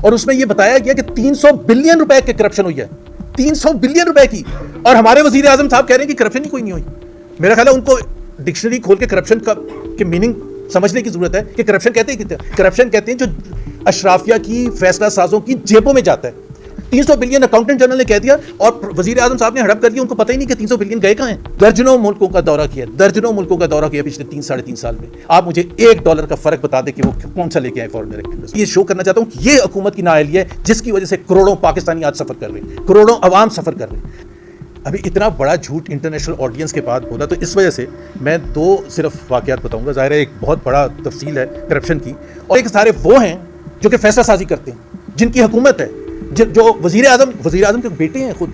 اور اس میں یہ بتایا گیا کہ 300 بلین روپے کی کرپشن ہوئی ہے, 300 بلین روپے کی, اور ہمارے وزیر اعظم صاحب کہہ رہے ہیں کہ کرپشن ہی کوئی نہیں ہوئی. میرا خیال ہے ان کو ڈکشنری کھول کے کرپشن کا کہ میننگ سمجھنے کی ضرورت ہے کہ کرپشن کہتے ہیں, کرپشن کہتے ہیں جو اشرافیہ کی فیصلہ سازوں کی جیبوں میں جاتا ہے. 300 بلین اکاؤنٹنٹ جنرل نے کہہ دیا اور وزیر اعظم صاحب نے ہڑپ کر دیا, ان کو پتہ ہی نہیں کہ 300 بلین گئے کہاں ہیں. درجنوں ملکوں کا دورہ کیا, درجنوں ملکوں کا دورہ کیا پچھلے 3-3.5 سال میں. آپ مجھے $1 کا فرق بتا دیں کہ وہ کون سا لے کے آئے فارن ڈائریکٹ. یہ شو کرنا چاہتا ہوں کہ یہ حکومت کی نااہلی ہے جس کی وجہ سے کروڑوں پاکستانی آج سفر کر رہے ہیں, کروڑوں عوام سفر کر رہے ہیں. ابھی اتنا بڑا جھوٹ انٹرنیشنل آڈینس کے بعد بولا, تو اس وجہ سے میں 2 صرف واقعات بتاؤں گا. ظاہر ہے ایک بہت بڑا تفصیل ہے کرپشن کی, اور ایک سارے وہ ہیں جو کہ فیصلہ سازی کرتے ہیں, جن کی حکومت ہے, جو وزیر اعظم کے بیٹے ہیں خود.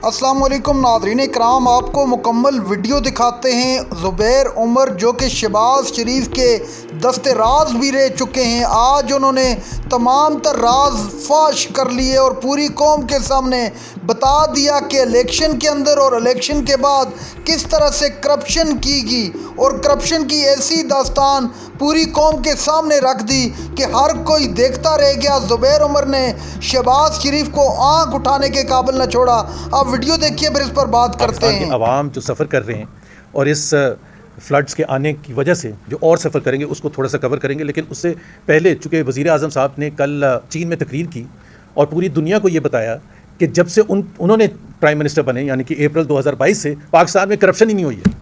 السلام علیکم ناظرین اکرام, آپ کو مکمل ویڈیو دکھاتے ہیں. زبیر عمر جو کہ شہباز شریف کے دست راز بھی رہ چکے ہیں, آج انہوں نے تمام تر راز فاش کر لیے اور پوری قوم کے سامنے بتا دیا کہ الیکشن کے اندر اور الیکشن کے بعد کس طرح سے کرپشن کی گئی, اور کرپشن کی ایسی داستان پوری قوم کے سامنے رکھ دی کہ ہر کوئی دیکھتا رہ گیا. زبیر عمر نے شہباز شریف کو آنکھ اٹھانے کے قابل نہ چھوڑا. آپ ویڈیو دیکھیے پھر اس پر بات کرتے ہیں. عوام جو سفر کر رہے ہیں اور اس فلڈز کے آنے کی وجہ سے جو اور سفر کریں گے اس کو تھوڑا سا کور کریں گے, لیکن اس سے پہلے چونکہ وزیر اعظم صاحب نے کل چین میں تقریر کی اور پوری دنیا کو یہ بتایا کہ جب سے انہوں نے پرائم منسٹر بنے یعنی کہ اپریل 2022 سے پاکستان میں کرپشن ہی نہیں ہوئی ہے.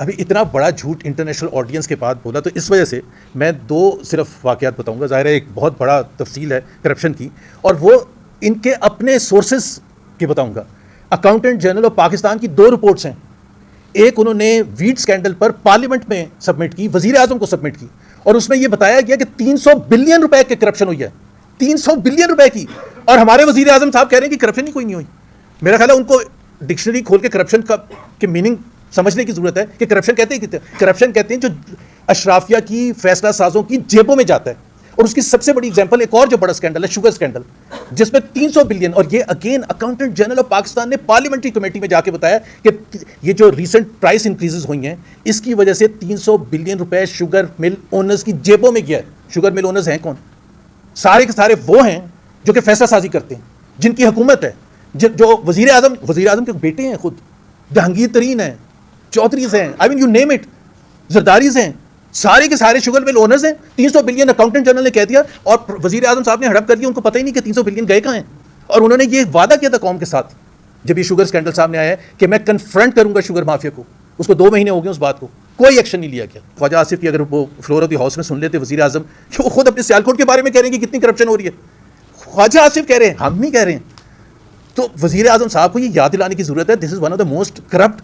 ابھی اتنا بڑا جھوٹ انٹرنیشنل آڈینس کے بعد بولا, تو اس وجہ سے میں 2 صرف واقعات بتاؤں گا. ظاہر ہے ایک بہت بڑا تفصیل ہے کرپشن کی, اور وہ ان کے اپنے سورسز کے بتاؤں گا. اکاؤنٹنٹ جنرل آف پاکستان کی 2 رپورٹس ہیں. ایک انہوں نے ویٹ اسکینڈل پر پارلیمنٹ میں سبمٹ کی, وزیر اعظم کو سبمٹ کی, اور اس میں یہ بتایا گیا کہ 300 بلین روپے کی کرپشن ہوئی ہے, 300 بلین روپے کی, اور ہمارے وزیر اعظم صاحب کہہ رہے ہیں کہ کرپشن ہی کوئی نہیں ہوئی. میرا خیال ہے ان کو ڈکشنری کھول کے کرپشن کا کہ میننگ سمجھنے کی ضرورت ہے کہ کرپشن کہتے ہیں جو اشرافیہ کی فیصلہ سازوں کی جیبوں میں جاتا ہے. اور اس کی سب سے بڑی ایگزامپل ایک اور جو بڑا اسکینڈل ہے, شوگر اسکینڈل, جس میں 300 بلین, اور یہ again accountant general of Pakistan نے پارلیمنٹری کمیٹی میں جا کے بتایا کہ یہ جو ریسنٹ پرائس انکریزز ہوئی ہیں اس کی وجہ سے 300 بلین روپے شوگر مل اونرز کی جیبوں میں گیا ہے. شوگر مل اونرز ہیں کون؟ سارے کے سارے وہ ہیں جو کہ فیصلہ سازی کرتے ہیں, جن کی حکومت ہے, جو وزیر اعظم کے بیٹے ہیں خود, جہانگیر ترین ہیں, چودھریز ہیں, آئی مین یو نیم اٹ, زرداریز ہیں, سارے کے سارے شوگر مل اونرز ہیں. 300 بلین اکاؤنٹنٹ جنرل نے کہہ دیا اور وزیر اعظم صاحب نے ہڑپ کر دیا, ان کو پتہ ہی نہیں کہ 300 بلین گئے کہاں ہیں. اور انہوں نے یہ وعدہ کیا تھا قوم کے ساتھ جب یہ شوگر اسکینڈل سامنے آیا ہے کہ میں کنفرنٹ کروں گا شوگر مافیا کو. اس کو 2 مہینے ہو گئے اس بات کو, کوئی ایکشن نہیں لیا گیا. خواجہ آصف کی اگر وہ فلور آف دی ہاؤس میں سن لیتے وزیر اعظم کہ وہ خود اپنے سیالکوٹ کے بارے میں کہہ رہے ہیں کہ کتنی کرپشن ہو رہی ہے, خواجہ آصف کہہ رہے ہیں, ہم نہیں کہہ رہے ہیں. تو وزیر اعظم صاحب کو یہ یاد دلانے کی ضرورت ہے, this is one of the most corrupt.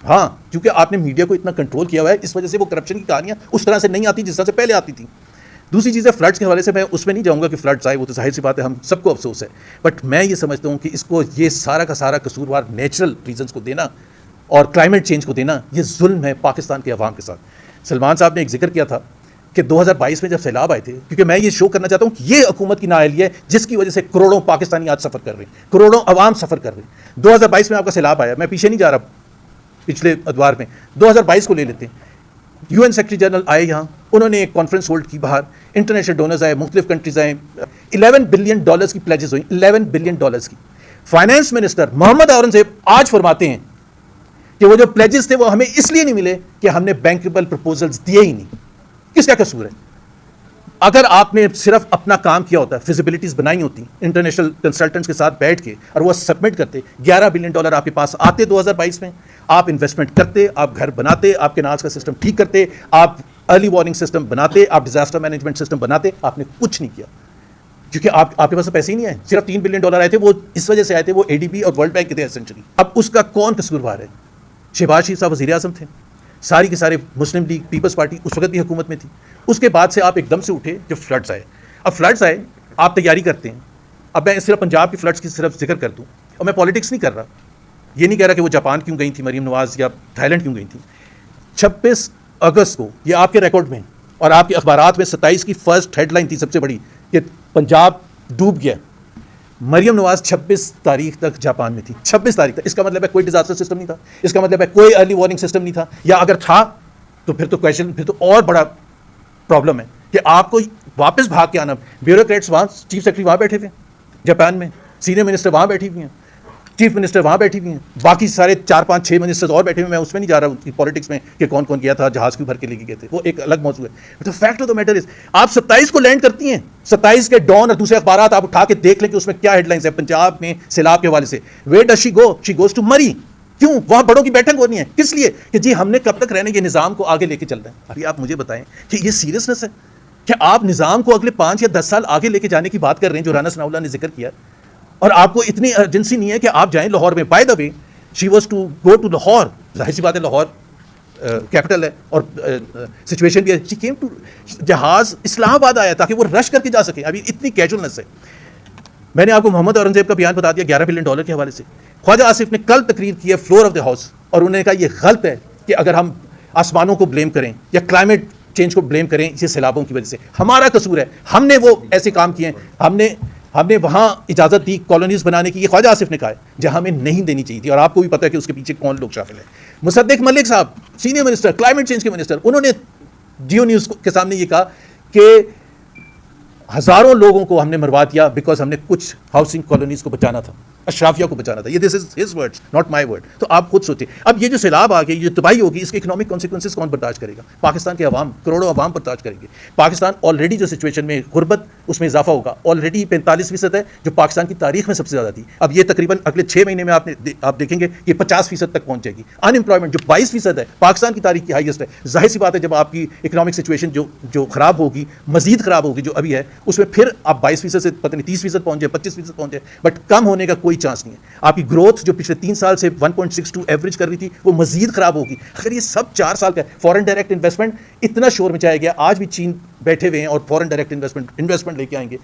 ہاں, کیونکہ آپ نے میڈیا کو اتنا کنٹرول کیا ہوا ہے, اس وجہ سے وہ کرپشن کی کہانیاں اس طرح سے نہیں آتی جس طرح سے پہلے آتی تھیں. دوسری چیز ہے فلڈس کے حوالے سے, میں اس میں نہیں جاؤں گا کہ فلڈس آئے, وہ تو ظاہر سی بات ہے, ہم سب کو افسوس ہے, بٹ میں یہ سمجھتا ہوں کہ اس کو یہ سارا کا سارا قصوروار نیچرل ریزنس کو دینا اور کلائمیٹ چینج کو دینا یہ ظلم ہے پاکستان کے عوام کے ساتھ. سلمان صاحب نے ایک ذکر کیا تھا کہ 2022 میں جب سیلاب آئے تھے, کیونکہ میں یہ شو کرنا چاہتا ہوں کہ یہ حکومت کی نااہلی ہے جس کی وجہ سے کروڑوں پاکستانی آج سفر کر رہے ہیں, کروڑوں عوام سفر کر رہے ہیں. 2022 میں آپ کا سیلاب آیا, میں پیچھے نہیں جا رہا پچھلے ادوار میں, 2022 کو لے لیتے ہیں. یو این سیکرٹری جنرل آئے یہاں, انہوں نے ایک کانفرنس ہولڈ کی باہر, انٹرنیشنل ڈونرز آئے, مختلف کنٹریز آئے, $11 بلین کی پلیجز ہوئی, $11 بلین کی. فائنانس منسٹر محمد اورنگزیب آج فرماتے ہیں کہ وہ جو پلیجز تھے وہ ہمیں اس لیے نہیں ملے کہ ہم نے بینکیبل پرپوزلز دیے ہی نہیں. کس کا قصور ہے؟ اگر آپ نے صرف اپنا کام کیا ہوتا, فیزیبلٹیز بنائی ہوتی انٹرنیشنل کنسلٹنٹس کے ساتھ بیٹھ کے اور وہ سبمٹ کرتے, $11 بلین آپ کے پاس آتے 2022 میں, آپ انویسٹمنٹ کرتے, آپ گھر بناتے, آپ کے ناز کا سسٹم ٹھیک کرتے, آپ ارلی وارننگ سسٹم بناتے, آپ ڈیزاسٹر مینجمنٹ سسٹم بناتے. آپ نے کچھ نہیں کیا کیونکہ آپ کے پاس پیسے ہی نہیں آئے. صرف $3 بلین آئے تھے, وہ اس وجہ سے آئے تھے, وہ ADB اور ورلڈ بینک کے تھے اسینشلی. اب اس کا کون قصوروار ہے؟ شہباز شریف صاحب وزیر اعظم تھے, ساری کے سارے مسلم لیگ پیپلز پارٹی اس وقت بھی حکومت میں تھی. اس کے بعد سے آپ ایک دم سے اٹھے جب فلڈز آئے. اب فلڈز آئے, آپ تیاری کرتے ہیں. اب میں صرف پنجاب کی فلڈز کی صرف ذکر کر دوں, اور میں پالیٹکس نہیں کر رہا, یہ نہیں کہہ رہا کہ وہ جاپان کیوں گئی تھی مریم نواز یا تھائی لینڈ کیوں گئی تھی. 26 اگست کو یہ آپ کے ریکارڈ میں اور آپ کے اخبارات میں 27 کی فرسٹ ہیڈ لائن تھی سب سے بڑی کہ پنجاب ڈوب گیا. مریم نواز 26 تاریخ تک جاپان میں تھی, 26 تاریخ تک. اس کا مطلب ہے کوئی ڈیزاسٹر سسٹم نہیں تھا, اس کا مطلب ہے کوئی ارلی وارننگ سسٹم نہیں تھا, یا اگر تھا تو پھر تو کویشچن, پھر تو اور بڑا پرابلم ہے کہ آپ کو واپس بھاگ کے آنا. بیوروکریٹس وہاں چیف سیکرٹری وہاں بیٹھے ہوئے ہیں جاپان میں, سینئر منسٹر وہاں بیٹھی ہوئی ہیں, چیف منسٹر وہاں بیٹھی ہوئی ہیں, باقی سارے 4-5-6 منسٹرز اور بیٹھے ہوئے. میں اس میں نہیں جا رہا ہوں پالیٹکس میں کہ کون کون گیا تھا, جہاز کیوں بھر کے لے کے گئے تھے, وہ ایک الگ موضوع ہے. تو fact of the matter is آپ 27 کو لینڈ کرتی ہیں, 27 کے ڈان اور دوسرے اخبارات آپ اٹھا کے دیکھ لیں کہ اس میں کیا ہیڈ لائنس ہیں پنجاب میں سیلاب کے حوالے سے. Where does she go? She goes to Murree. کیوں؟ وہاں بڑوں کی بیٹھک ہونی ہے. کس لیے؟ کہ جی ہم نے کب تک رہنے کے نظام کو آگے لے کے چلنا ہے. ابھی آپ مجھے بتائیں کہ یہ سیریسنس ہے کہ آپ نظام کو اگلے 5 یا 10 سال آگے لے کے جانے کی بات کر رہے ہیں, جو رانا ثناء اللہ نے ذکر کیا, اور آپ کو اتنی ارجنسی نہیں ہے کہ آپ جائیں لاہور میں. By the way she was to go to Lahore, ظاہر سی بات ہے لاہور کیپٹل ہے اور سچویشن بھی ہے. شی کیم ٹو, جہاز اسلام آباد آیا تاکہ وہ رش کر کے جا سکے. ابھی اتنی کیجولنس ہے. میں نے آپ کو محمد اورنگزیب کا بیان بتا دیا $11 بلین کے حوالے سے. خواجہ آصف نے کل تقریر کی ہے فلور آف دا ہاؤس, اور انہوں نے کہا یہ غلط ہے کہ اگر ہم آسمانوں کو بلیم کریں یا کلائمیٹ چینج کو بلیم کریں یہ سیلابوں کی وجہ سے. ہمارا قصور ہے, ہم نے وہ ایسے کام کیے ہیں, ہم نے وہاں اجازت دی کالونیز بنانے کی. یہ خواجہ آصف نے کہا ہے جہاں ہمیں نہیں دینی چاہیے تھی, اور آپ کو بھی پتہ ہے کہ اس کے پیچھے کون لوگ شامل ہیں. مصدق ملک صاحب سینئر منسٹر کلائمیٹ چینج کے منسٹر, انہوں نے جیو نیوز کے سامنے یہ کہا کہ ہزاروں لوگوں کو ہم نے مروا دیا بیکاز ہم نے کچھ ہاؤسنگ کالونیز کو بچانا تھا, اشرافیہ کو بچانا تھا. یہ this is his words not my word. تو آپ خود سوچیں اب یہ جو سیلاب آ گئی, یہ تباہی ہوگی, اس کے اکنامک کانسیکوینسز کون برداشت کرے گا؟ پاکستان کے عوام, کروڑوں عوام برداشت کریں گے. پاکستان آلریڈی جو سچویشن میں غربت اس میں اضافہ ہوگا, آلریڈی 45% ہے جو پاکستان کی تاریخ میں سب سے زیادہ تھی. اب یہ تقریباً اگلے 6 مہینے میں آپ دیکھیں گے کہ 50% تک پہنچ جائے گی. انمپلائمنٹ جو 22% ہے پاکستان کی تاریخ کی ہائیسٹ ہے. ظاہر سی بات ہے جب آپ کی اکنامک سچویشن جو خراب ہوگی, مزید خراب ہوگی جو ابھی ہے, اس میں پھر آپ 22% سے پتہ نہیں 30% پہنچ جائے, 25% پہنچ جائے, بٹ کم ہونے کا کوئی چانس نہیں ہے. آپ کی گروتھ جو پچھلے 3 سال سے 1.62 ایوریج کر رہی تھی وہ مزید خراب ہوگی. اگر یہ سب 4 سال کا ہے, فورن ڈائریکٹ انویسٹمنٹ اتنا شور مچایا گیا, آج بھی چین بیٹھے ہوئے ہیں اور فورن ڈائریکٹ انویسٹمنٹ لے کے آئیں گے.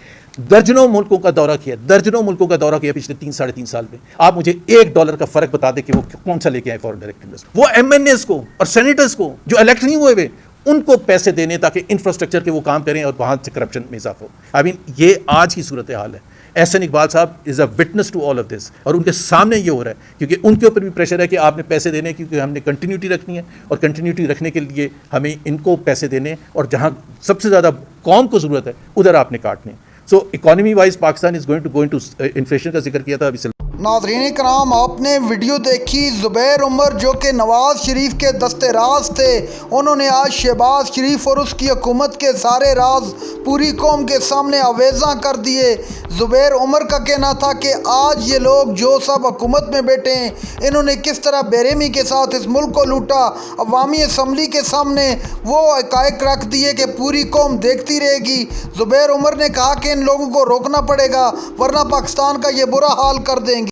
درجنوں ملکوں کا دورہ کیا پچھلے 3-3.5 سال میں. آپ مجھے $1 کا فرق بتا دیں کہ وہ کون سا لے کے آئے فورن ڈائریکٹ انویسٹمنٹ. وہ MNAs کو اور سینیٹرز کو جو الیکٹ نہیں ہوئے ہوئے ان کو پیسے دینے تاکہ انفراسٹرکچر کے وہ کام کریں اور وہاں سے کرپشن میں اضافہ ہو. آئی مین یہ آج کی صورتحال ہے. احسن اقبال صاحب is a witness to all of this, اور ان کے سامنے یہ ہو رہا ہے کیونکہ ان کے اوپر بھی پریشر ہے کہ آپ نے پیسے دینے, کیونکہ ہم نے کنٹینیوٹی رکھنی ہے, اور کنٹینیوٹی رکھنے کے لیے ہمیں ان کو پیسے دینے, اور جہاں سب سے زیادہ قوم کو ضرورت ہے ادھر آپ نے کاٹنے. So economy wise Pakistan is going to inflation کا ذکر کیا تھا ابھی. ناظرین کرام آپ نے ویڈیو دیکھی زبیر عمر جو کہ نواز شریف کے دستے راز تھے. انہوں نے آج شہباز شریف اور اس کی حکومت کے سارے راز پوری قوم کے سامنے آویزاں کر دیے. زبیر عمر کا کہنا تھا کہ آج یہ لوگ جو سب حکومت میں بیٹھے ہیں انہوں نے کس طرح بے رحمی کے ساتھ اس ملک کو لوٹا. عوامی اسمبلی کے سامنے وہ حقائق رکھ دیے کہ پوری قوم دیکھتی رہے گی. زبیر عمر نے کہا کہ ان لوگوں کو روکنا پڑے گا ورنہ پاکستان کا یہ برا حال کر دیں گے.